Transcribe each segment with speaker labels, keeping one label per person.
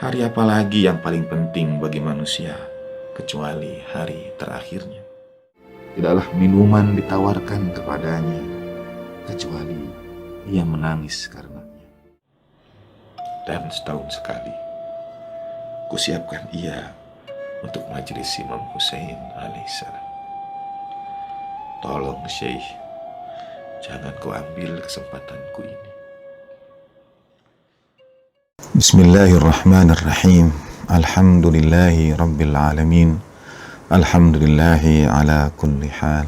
Speaker 1: Hari apa lagi yang paling penting bagi manusia kecuali hari terakhirnya? Tidaklah minuman ditawarkan kepadanya kecuali ia menangis karenanya. Dan setahun sekali kusiapkan ia untuk majelis Imam Hussein alaihissalam. Tolong Syekh, jangan kau ambil kesempatanku ini. Bismillahirrahmanirrahim. Alhamdulillahi rabbil alamin. Alhamdulillahi ala kulli hal.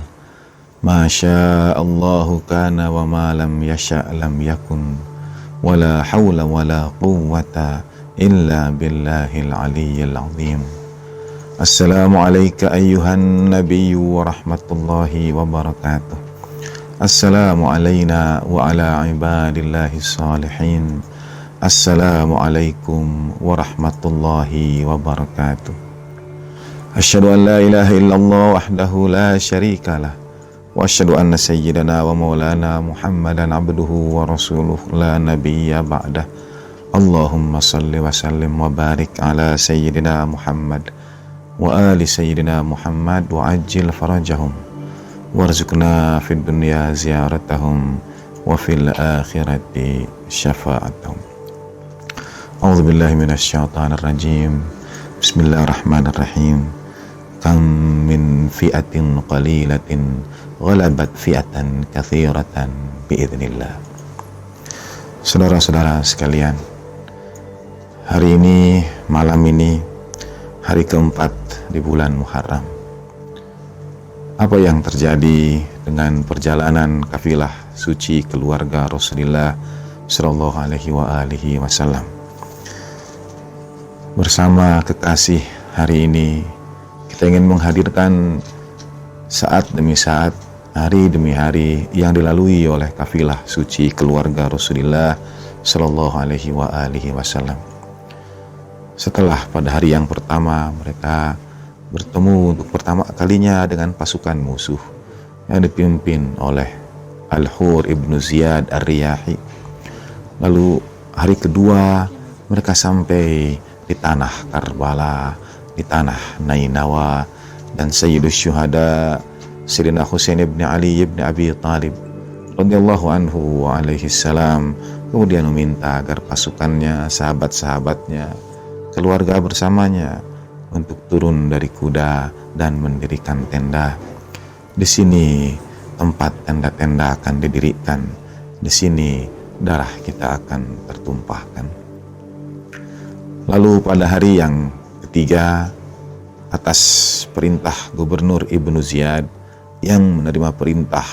Speaker 1: Ma sya'allahu kana wa ma lam yasha' lam yakun. Wala hawla wala quwwata illa billahil aliyyil azim. Assalamu alayka ayyuhan nabiyyu wa rahmatullahi wa barakatuh. Assalamu alayna wa ala ibadillahi salihin. Assalamualaikum warahmatullahi wabarakatuh. Asyhadu an la ilaha illallah wahdahu la syarikalah wa asyhadu anna sayyidana wa maulana Muhammadan abduhu wa rasuluh la nabiyya ba'dah. Allahumma salli wa sallim wa barik ala sayyidina Muhammad wa ali sayyidina Muhammad wa ajil farajahum warzuqna fid dunya ziyaratahum wa fil akhirati syafa'atahum. A'udzubillahi minasyaitonir rajim. Bismillahirrahmanirrahim. Kam min fi'atin qalilatin ghalabat fi'atan katsiratan biidznillah. Saudara-saudara sekalian, hari ini, malam ini, hari keempat di bulan Muharram. Apa yang terjadi dengan perjalanan kafilah suci keluarga Rasulullah sallallahu alaihi wasallam? Bersama kekasih hari ini kita ingin menghadirkan saat demi saat, hari demi hari yang dilalui oleh kafilah suci keluarga Rasulullah sallallahu alaihi wasallam. Setelah pada hari yang pertama mereka bertemu untuk pertama kalinya dengan pasukan musuh yang dipimpin oleh Al-Hur ibnu Ziyad Ar-Riyahi. Lalu hari kedua mereka sampai di tanah Karbala, di tanah Nainawa, dan Sayyidus Syuhada Sayyidina Husain ibn Ali ibn Abi Talib radhiyallahu anhu wa alaihi salam kemudian meminta agar pasukannya, sahabat-sahabatnya, keluarga bersamanya untuk turun dari kuda dan mendirikan tenda. Di sini tempat tenda-tenda akan didirikan. Di sini darah kita akan tertumpahkan. Lalu pada hari yang ketiga, atas perintah Gubernur Ibnu Ziyad yang menerima perintah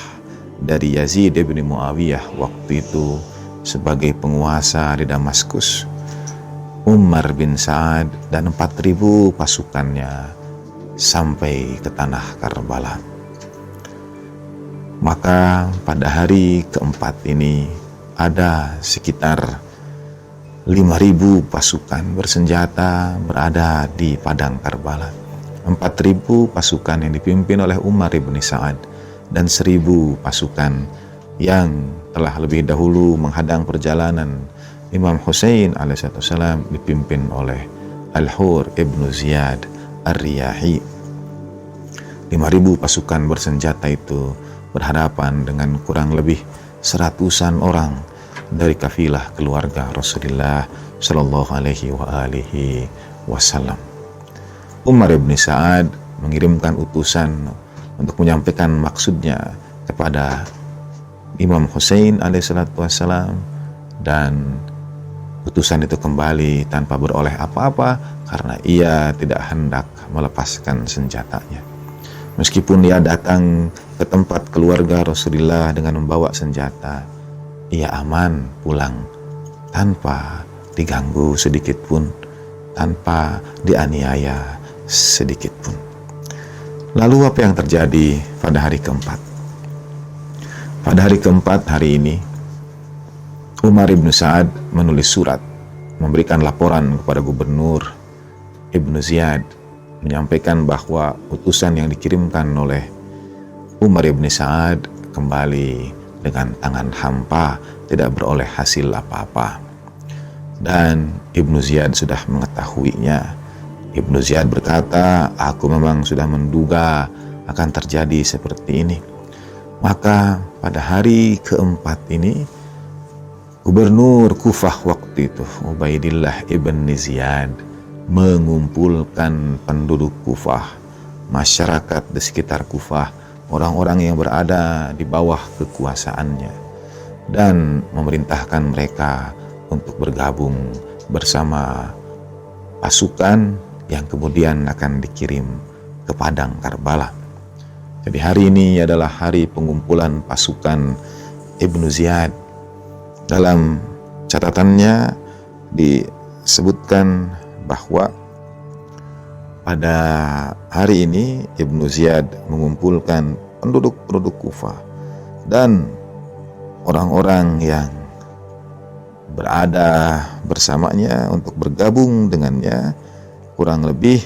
Speaker 1: dari Yazid bin Muawiyah waktu itu sebagai penguasa di Damaskus, Umar bin Sa'ad dan 4.000 pasukannya sampai ke tanah Karbala. Maka pada hari keempat ini ada sekitar 5.000 pasukan bersenjata berada di padang Karbala. 4.000 pasukan yang dipimpin oleh Umar bin Sa'ad dan 1.000 pasukan yang telah lebih dahulu menghadang perjalanan Imam Hussein alaihissalam dipimpin oleh Al-Hur ibnu Ziyad Ar-Riyahi. 5.000 pasukan bersenjata itu berhadapan dengan kurang lebih 100-an orang dari kafilah keluarga Rasulullah sallallahu alaihi wasallam. Umar bin Sa'ad mengirimkan utusan untuk menyampaikan maksudnya kepada Imam Hussein alaihissalam, dan utusan itu kembali tanpa beroleh apa-apa karena ia tidak hendak melepaskan senjatanya. Meskipun ia datang ke tempat keluarga Rasulullah dengan membawa senjata, ia aman pulang tanpa diganggu sedikit pun, tanpa dianiaya sedikit pun. Lalu apa yang terjadi pada hari keempat? Pada hari keempat hari ini, Umar bin Sa'ad menulis surat memberikan laporan kepada Gubernur Ibnu Ziyad, menyampaikan bahwa utusan yang dikirimkan oleh Umar bin Sa'ad kembali dengan tangan hampa, tidak beroleh hasil apa-apa. Dan Ibnu Ziyad sudah mengetahuinya. Ibnu Ziyad berkata, aku memang sudah menduga akan terjadi seperti ini. Maka pada hari keempat ini, Gubernur Kufah waktu itu, Ubaidillah ibn Ziyad, mengumpulkan penduduk Kufah, masyarakat di sekitar Kufah, orang-orang yang berada di bawah kekuasaannya, dan memerintahkan mereka untuk bergabung bersama pasukan yang kemudian akan dikirim ke Padang Karbala. Jadi hari ini adalah hari pengumpulan pasukan Ibnu Ziyad. Dalam catatannya disebutkan bahwa pada hari ini Ibnu Ziyad mengumpulkan penduduk-penduduk Kufah dan orang-orang yang berada bersamanya untuk bergabung dengannya. Kurang lebih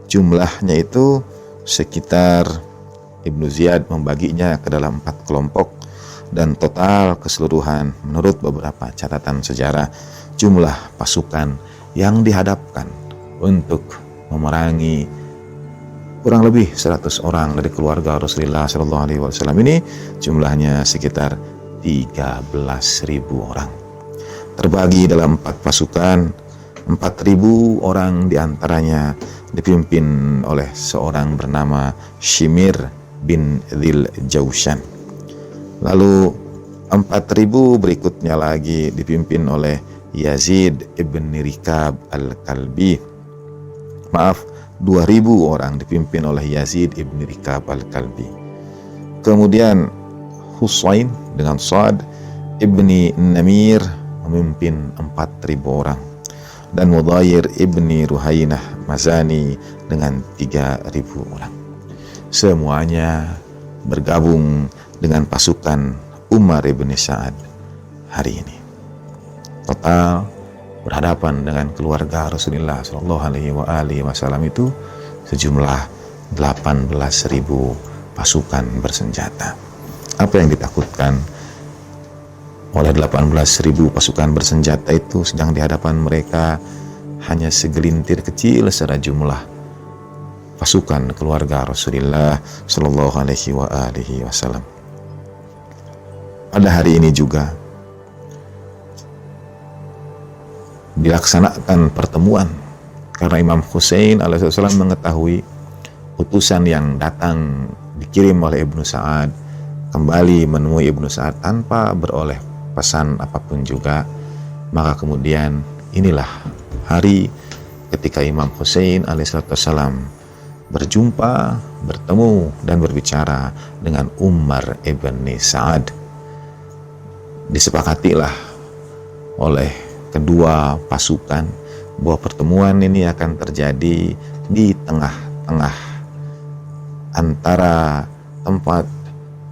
Speaker 1: jumlahnya itu sekitar, Ibnu Ziyad membaginya ke dalam 4 kelompok, dan total keseluruhan menurut beberapa catatan sejarah jumlah pasukan yang dihadapkan untuk memerangi kurang lebih 100 orang dari keluarga Rasulullah SAW ini jumlahnya sekitar 13.000 orang. Terbagi dalam 4 pasukan, 4.000 orang diantaranya dipimpin oleh seorang bernama Shimir bin Dzil Jaushan. Lalu 4.000 berikutnya lagi dipimpin oleh Yazid ibn Rikab al-Kalbi. 2.000 orang dipimpin oleh Yazid ibn Rikab al-Kalbi. Kemudian Husain dengan Sa'd ibni Namir memimpin 4.000 orang, dan Mudayir ibni Ruhainah Mazani dengan 3.000 orang. Semuanya bergabung dengan pasukan Umar ibn Sa'ad hari ini. Total berhadapan dengan keluarga Rasulullah SAW itu sejumlah 18.000 pasukan bersenjata. Apa yang ditakutkan oleh 18.000 pasukan bersenjata itu? Sedang di hadapan mereka hanya segelintir kecil secara jumlah pasukan keluarga Rasulullah SAW. Pada hari ini juga dilaksanakan pertemuan karena Imam Husain alaihissalam mengetahui utusan yang datang dikirim oleh Ibnu Sa'ad kembali menemui Ibnu Sa'ad tanpa beroleh pesan apapun juga. Maka kemudian inilah hari ketika Imam Husain alaihissalam berjumpa, bertemu dan berbicara dengan Umar ibn Sa'ad. Disepakatilah oleh kedua pasukan bahwa pertemuan ini akan terjadi di tengah-tengah antara tempat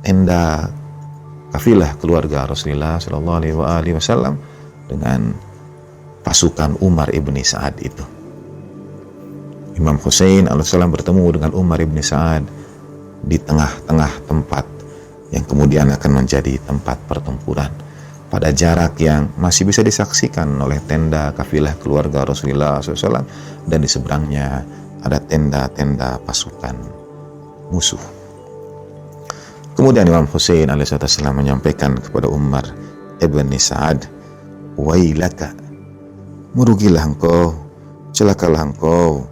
Speaker 1: tenda kafilah keluarga Rasulullah SAW dengan pasukan Umar ibn Sa'ad itu. Imam Husain alaihissalam bertemu dengan Umar ibn Sa'ad di tengah-tengah tempat yang kemudian akan menjadi tempat pertempuran pada jarak yang masih bisa disaksikan oleh tenda kafilah keluarga Rasulullah SAW, dan di seberangnya ada tenda-tenda pasukan musuh. Kemudian Imam Husain alaihissalam menyampaikan kepada Umar ibn Sa'ad, wailaka, merugilah engkau, celakalah engkau,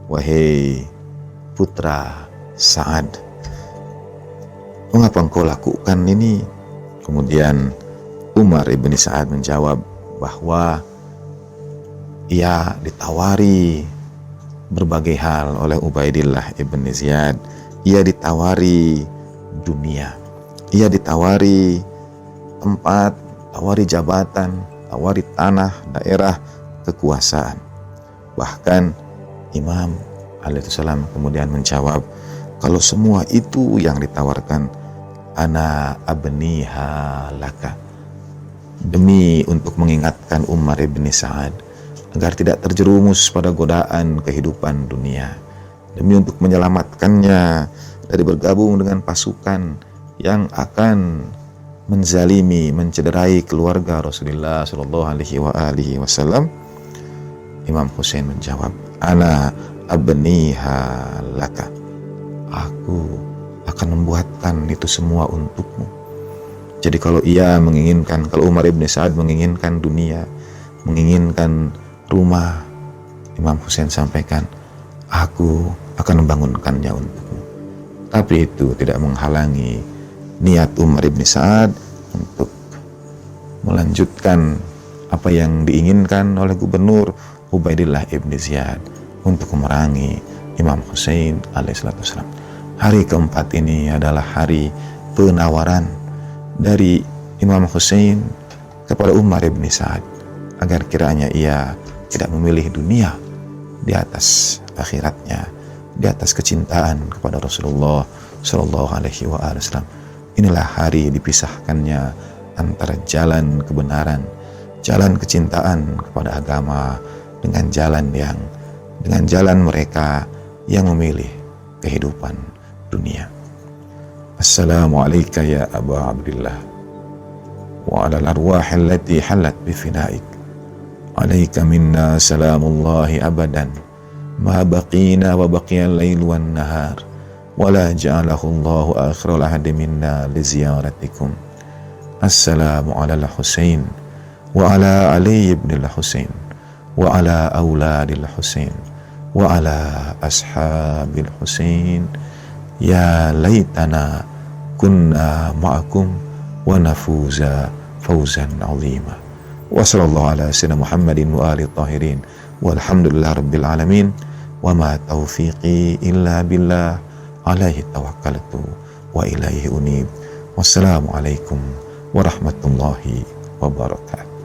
Speaker 1: wahai putra Sa'ad, mengapa engkau lakukan ini? Kemudian Umar ibn Sa'ad menjawab bahwa ia ditawari berbagai hal oleh Ubaidillah ibn Ziyad. Ia ditawari dunia, ia ditawari tempat, tawari jabatan, tawari tanah, daerah, kekuasaan. Bahkan Imam alaihissalam kemudian menjawab, kalau semua itu yang ditawarkan, ana abniha laka, demi untuk mengingatkan Umar ibn Sa'ad agar tidak terjerumus pada godaan kehidupan dunia, demi untuk menyelamatkannya dari bergabung dengan pasukan yang akan menzalimi, mencederai keluarga Rasulullah Shallallahu Alaihi Wasallam? Imam Husain menjawab, ana abniha laka, aku akan membuatkan itu semua untukmu. Jadi kalau Umar ibn Sa'ad menginginkan dunia, menginginkan rumah, Imam Husain sampaikan, aku akan membangunkannya untukmu. Tapi itu tidak menghalangi niat Umar ibn Sa'ad untuk melanjutkan apa yang diinginkan oleh Gubernur Ubaidillah ibn Ziyad untuk memerangi Imam Husain alaihissalam. Hari keempat ini adalah hari penawaran dari Imam Husain kepada Umar ibn Sa'ad agar kiranya ia tidak memilih dunia di atas akhiratnya, di atas kecintaan kepada Rasulullah Shallallahu Alaihi Wasallam. Inilah hari dipisahkannya antara jalan kebenaran, jalan kecintaan kepada agama dengan jalan mereka yang memilih kehidupan dunia. Assalamualaikum ya Aba Abdillah wa ala al-arwah allati halat bifinaik. Alaika minna salamullahi abadan ma baqina wa baqiya al-lail wan nahar wa la ja'alahu Allahu akhiral ahdi minna li ziyaratikum. Assalamu ala al-Husain wa ala Ali ibn al-Husain wa ala auladil Husain wa ala ashabil Husain. Ya laitana kunna ma'akum wa nafuza fawzan 'azima. Wa sallallahu ala sayyidina Muhammadin wa alihi tahirin walhamdulillahi rabbil alamin wa ma taufiqi illa billah alaihi tawakkaltu wa ilaihi unib. Wassalamu alaikum warahmatullahi wabarakatuh.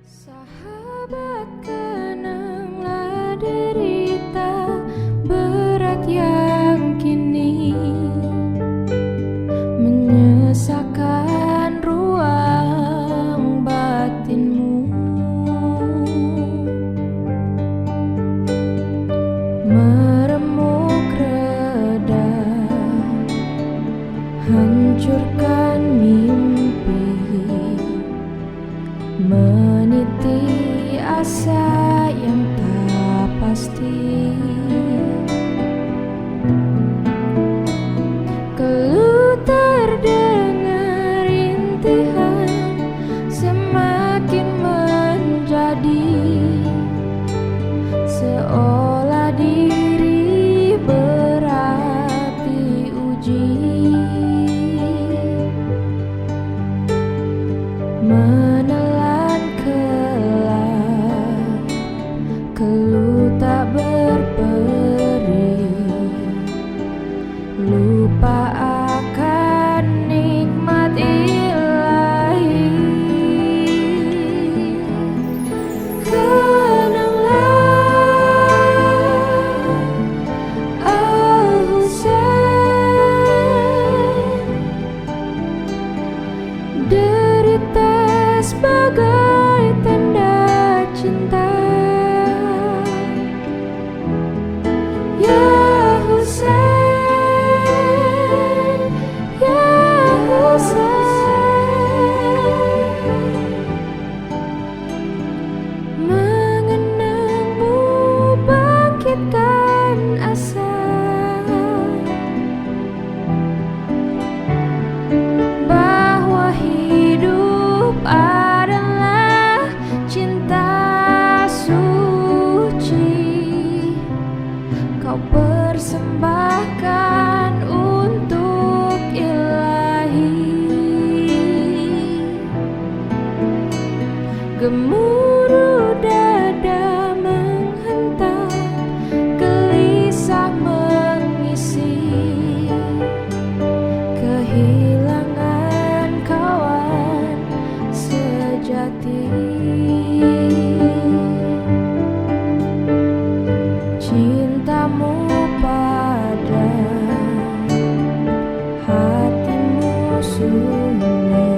Speaker 2: Sahabat, kenanglah derita berat yang kini menyesakan ruang batinmu, meremuk reda, hancurkan mimpi, meniti asa yang tak pasti. Keluh terdengar rintihan semakin menjadi, seolah diri berat diuji. Menelan kelak, keluh tak berperi, lupa akan nikmat ilahi. Kenanglah Al-Husain, derita sebagai tanda cinta. Ya Husain, ya Husain, mengenangmu bangkitkan asa, bahwa hidup adalah cinta suci. Kau persembahkan untuk ilahi. Gemuruh dada menghentak, gelisah mengisi, kehilangan kawan sejati. Cintamu pada hatimu sunyi,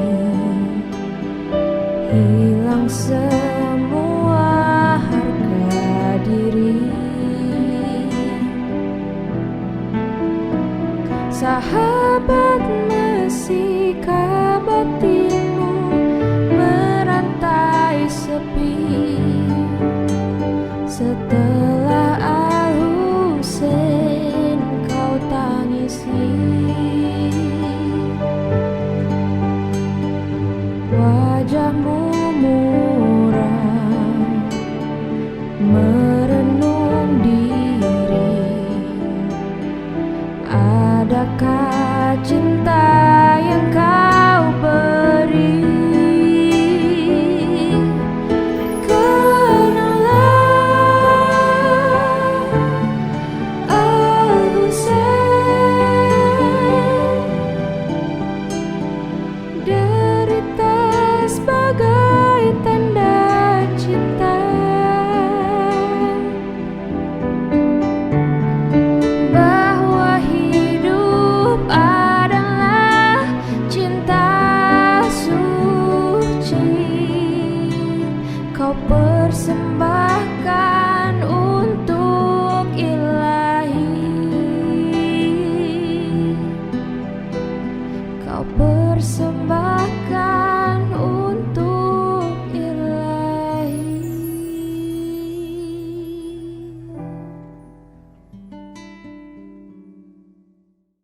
Speaker 2: hilang semua harga diri. abad masih batinmu merantai sepi. Setelah Al-Husain kau tangisi, wajahmu muram merenung diri. Adakah cinta yang kau beri? Kenanglah Al-Husain, derita sebagai tanda cinta. Bahwa hidup adalah cinta suci, kau persembahkan